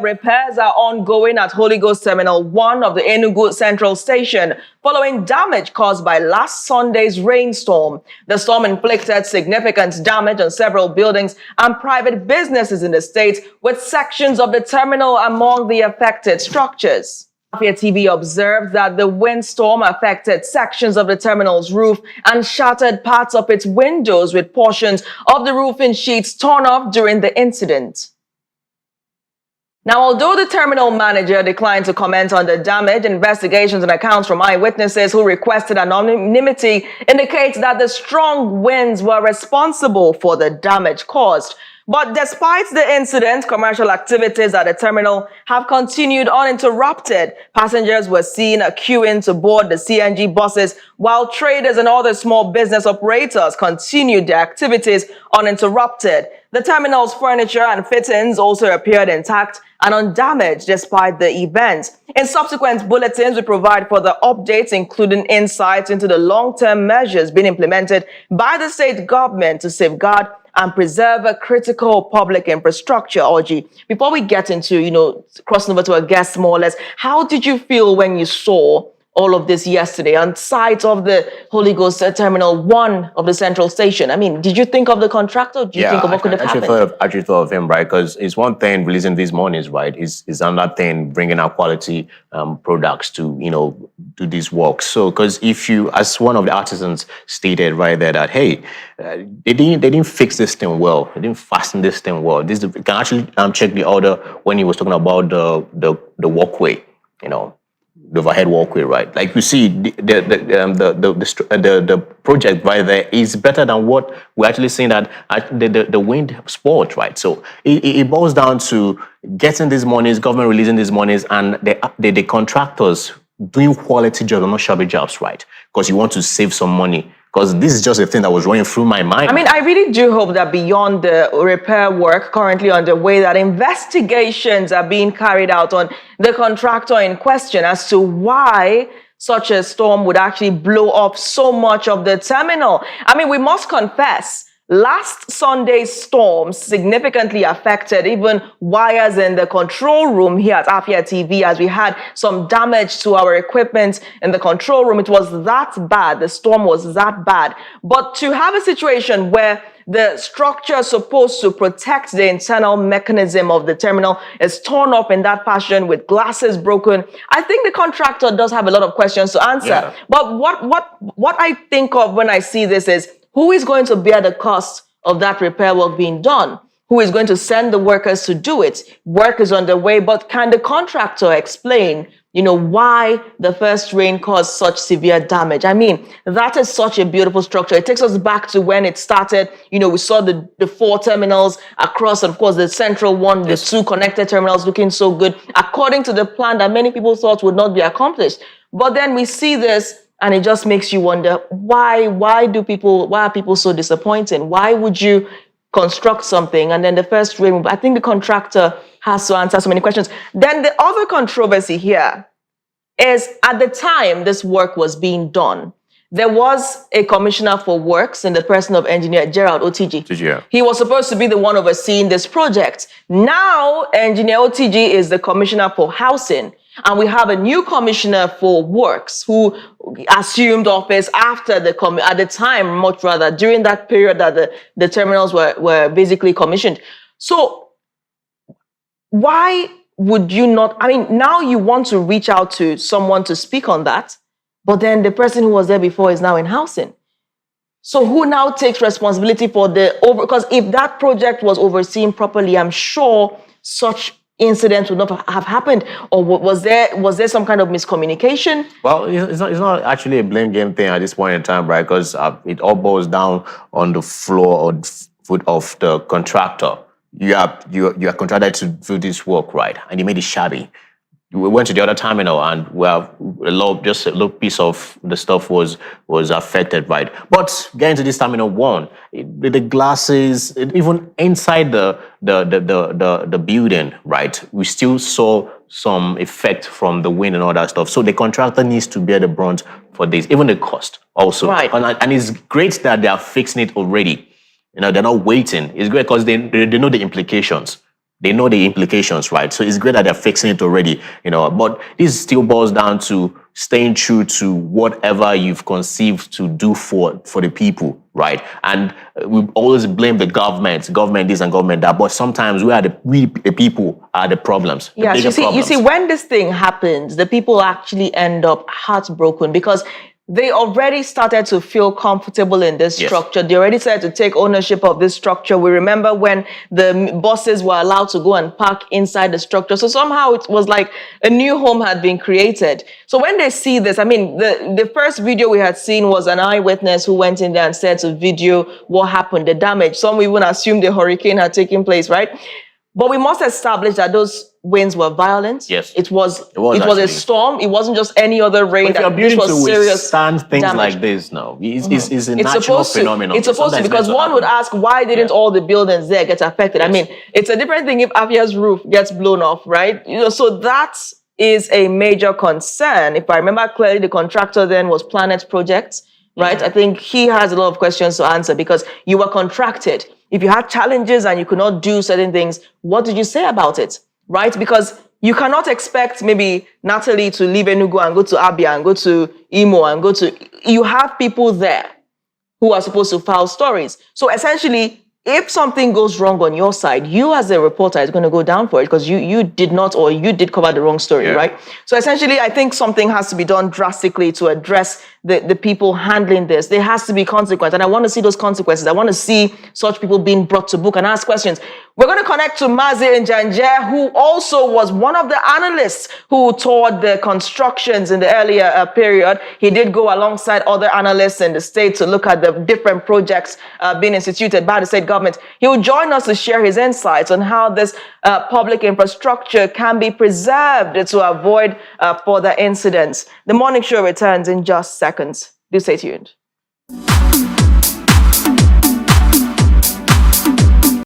Repairs are ongoing at Holy Ghost Terminal 1 of the Enugu Central Station following damage caused by last Sunday's rainstorm. The storm inflicted significant damage on several buildings and private businesses in the state, with sections of the terminal among the affected structures. Afia TV observed that the windstorm affected sections of the terminal's roof and shattered parts of its windows, with portions of the roofing sheets torn off during the incident. Now, although the terminal manager declined to comment on the damage, investigations and accounts from eyewitnesses who requested anonymity indicate that the strong winds were responsible for the damage caused. But despite the incident, commercial activities at the terminal have continued uninterrupted. Passengers were seen queuing to board the CNG buses, while traders and other small business operators continued their activities uninterrupted. The terminal's furniture and fittings also appeared intact and undamaged despite the event. In subsequent bulletins, we provide further updates, including insights into the long-term measures being implemented by the state government to safeguard and preserve a critical public infrastructure. Oji, before we get into, crossing over to our guests more or less, how did you feel when you saw all of this yesterday on site of the Holy Ghost Terminal 1 of the Central Station? I mean, did you think of the contractor? Did you think of what could have happened? I actually thought of him, right? Because it's one thing releasing these monies, right? Is another thing bringing out quality products to, do these works. So, because if you, as one of the artisans stated right there, that hey, they didn't fix this thing well, they didn't fasten this thing well. This you can actually check the order when he was talking about the walkway, the overhead walkway, right? Like you see, the project right there is better than what we're actually seeing that the wind sport, right? So it boils down to getting these monies, government releasing these monies, and the contractors doing quality jobs, not shabby jobs, right? Because you want to save some money. Because this is just a thing that was running through my mind. I mean, I really do hope that beyond the repair work currently underway, that investigations are being carried out on the contractor in question as to why such a storm would actually blow up so much of the terminal. I mean, we must confess, last Sunday's storm significantly affected even wires in the control room here at Afia TV, as we had some damage to our equipment in the control room. It was that bad. The storm was that bad. But to have a situation where the structure supposed to protect the internal mechanism of the terminal is torn up in that fashion with glasses broken, I think the contractor does have a lot of questions to answer. Yeah. But what I think of when I see this is, who is going to bear the cost of that repair work being done? Who is going to send the workers to do it? Work is underway, but can the contractor explain, why the first rain caused such severe damage? I mean, that is such a beautiful structure. It takes us back to when it started. We saw the 4 terminals across, and of course, the central one, the 2 connected terminals looking so good, according to the plan that many people thought would not be accomplished. But then we see this, and it just makes you wonder, why are people so disappointing? Why would you construct something and then the first rain? I think the contractor has to answer so many questions. Then the other controversy here is, at the time this work was being done, there was a commissioner for works in the person of engineer Gerald Otiji. Yeah. He was supposed to be the one overseeing this project. Now, engineer Otiji is the commissioner for housing. And we have a new commissioner for works who assumed office after at the time, much rather, during that period that the terminals were basically commissioned. So why would you not? I mean, now you want to reach out to someone to speak on that, but then the person who was there before is now in housing. So who now takes responsibility for because if that project was overseen properly, I'm sure such incidents would not have happened. Or was there some kind of miscommunication? Well, it's not actually a blame game thing at this point in time, right? Because it all boils down on the floor or foot of the contractor. You are contracted to do this work, right? And you made it shabby. We went to the other terminal, and just a little piece of the stuff was affected, right? But getting to this terminal 1, the glasses, even inside the building, right? We still saw some effect from the wind and all that stuff. So the contractor needs to bear the brunt for this, even the cost also. Right. And it's great that they are fixing it already. They're not waiting. It's great because they know the implications. They know the implications, right? So it's great that they're fixing it already, but this still boils down to staying true to whatever you've conceived to do for the people, right? And we always blame the government this and government that, but sometimes we the people are the problems. Yeah, you see, when this thing happens, the people actually end up heartbroken because they already started to feel comfortable in this structure. They already started to take ownership of this structure. We remember when the buses were allowed to go and park inside the structure. So somehow it was like a new home had been created. So when they see this, I mean, the first video we had seen was an eyewitness who went in there and said to video what happened, the damage. Some even assumed the hurricane had taken place, right? But we must establish that those winds were violent. Yes, it was a storm. It wasn't just any other rain. But this was serious things damage. Like this now. It's a natural phenomenon. It's supposed to, because one would ask, why didn't all the buildings there get affected? Yes. I mean, it's a different thing if Afia's roof gets blown off, right? So that is a major concern. If I remember clearly, the contractor then was Planet Projects, right? I think he has a lot of questions to answer because you were contracted. If you had challenges and you could not do certain things, what did you say about it, right? Because you cannot expect maybe Natalie to leave Enugu and go to Abia and go to Imo and go to... You have people there who are supposed to file stories. So essentially, if something goes wrong on your side, you as a reporter is going to go down for it because you did not, or you did cover the wrong story, right? So essentially, I think something has to be done drastically to address the people handling this. There has to be consequence, and I want to see those consequences. I want to see such people being brought to book and ask questions. We're going to connect to Mazi Njanje, who also was one of the analysts who toured the constructions in the earlier period. He did go alongside other analysts in the state to look at the different projects being instituted by the state government. He will join us to share his insights on how this public infrastructure can be preserved to avoid further incidents. The morning show returns in just seconds. Do stay tuned.